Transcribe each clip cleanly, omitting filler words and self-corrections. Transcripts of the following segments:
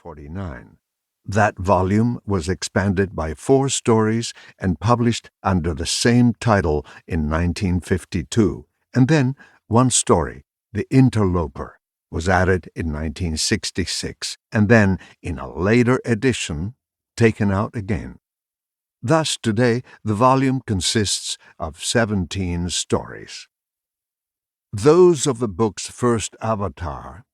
1949. That volume was expanded by 4 stories and published under the same title in 1952, and then one story, The Interloper, was added in 1966, and then, in a later edition, taken out again. Thus, today, the volume consists of 17 stories. Those of the book's first avatar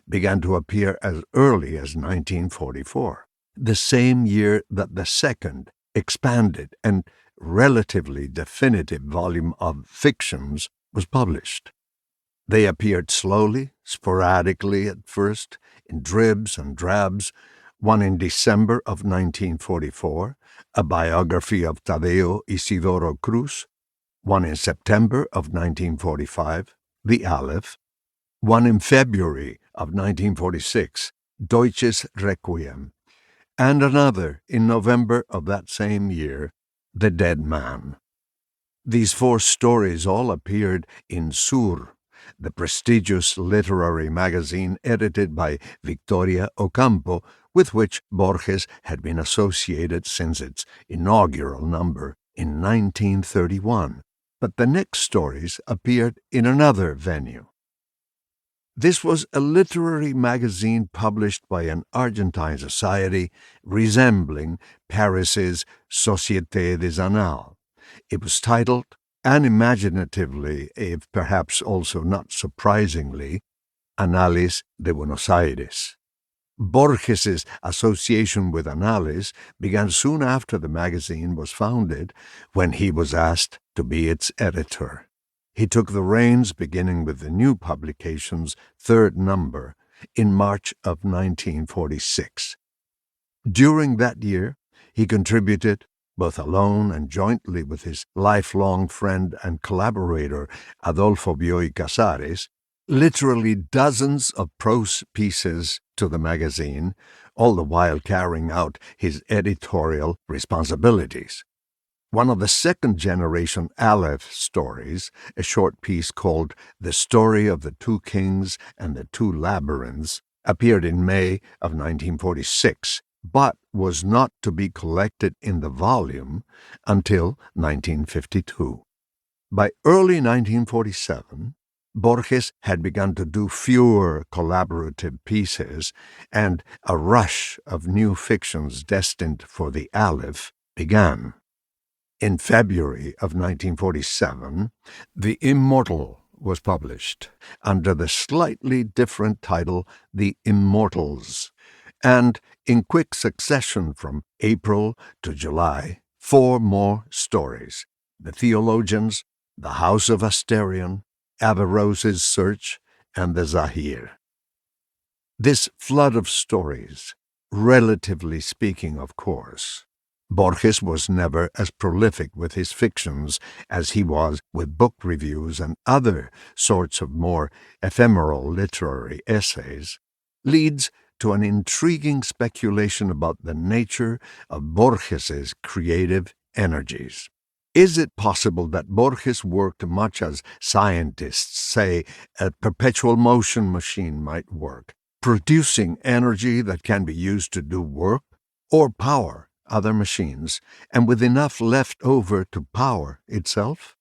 began to appear as early as 1944, the same year that the second, expanded and relatively definitive volume of fictions was published. They appeared slowly, sporadically at first, in dribs and drabs, one in December of 1944, a biography of Tadeo Isidoro Cruz, one in September of 1945, the Aleph, one in February of 1946, Deutsches Requiem, and another in November of that same year, The Dead Man. These 4 stories all appeared in Sur, the prestigious literary magazine edited by Victoria Ocampo, with which Borges had been associated since its inaugural number in 1931. But the next stories appeared in another venue. This was a literary magazine published by an Argentine society resembling Paris's Société des Annales. It was titled, unimaginatively, if perhaps also not surprisingly, Anales de Buenos Aires. Borges's association with Anales began soon after the magazine was founded, when he was asked to be its editor. He took the reins beginning with the new publication's 3rd number in March of 1946. During that year, he contributed, both alone and jointly with his lifelong friend and collaborator Adolfo Bioy Casares, literally dozens of prose pieces to the magazine, all the while carrying out his editorial responsibilities. One of the second-generation Aleph stories, a short piece called The Story of the Two Kings and the Two Labyrinths, appeared in May of 1946, but was not to be collected in the volume until 1952. By early 1947, Borges had begun to do fewer collaborative pieces, and a rush of new fictions destined for the Aleph began. In February of 1947, The Immortal was published under the slightly different title The Immortals, and in quick succession from April to July, 4 more stories: The Theologians, The House of Asterion, Averroes's Search, and The Zahir. This flood of stories, relatively speaking, of course, Borges was never as prolific with his fictions as he was with book reviews and other sorts of more ephemeral literary essays, leads to an intriguing speculation about the nature of Borges's creative energies. Is it possible that Borges worked much as scientists say a perpetual motion machine might work, producing energy that can be used to do work or power other machines, and with enough left over to power itself?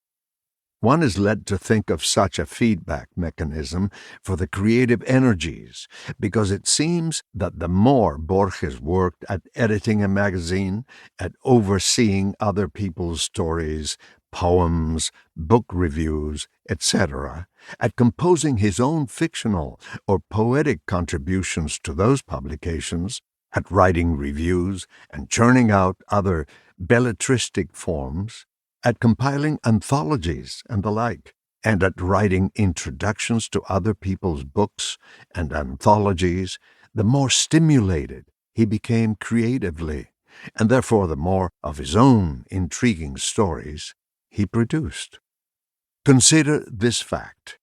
One is led to think of such a feedback mechanism for the creative energies, because it seems that the more Borges worked at editing a magazine, at overseeing other people's stories, poems, book reviews, etc., at composing his own fictional or poetic contributions to those publications, at writing reviews and churning out other belletristic forms, at compiling anthologies and the like, and at writing introductions to other people's books and anthologies, the more stimulated he became creatively, and therefore the more of his own intriguing stories he produced. Consider this fact.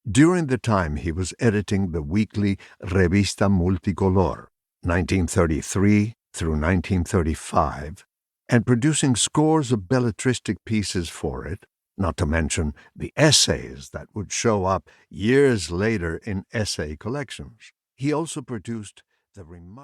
During the time he was editing the weekly Revista Multicolor, 1933 through 1935, and producing scores of belletristic pieces for it, not to mention the essays that would show up years later in essay collections. He also produced the remarkable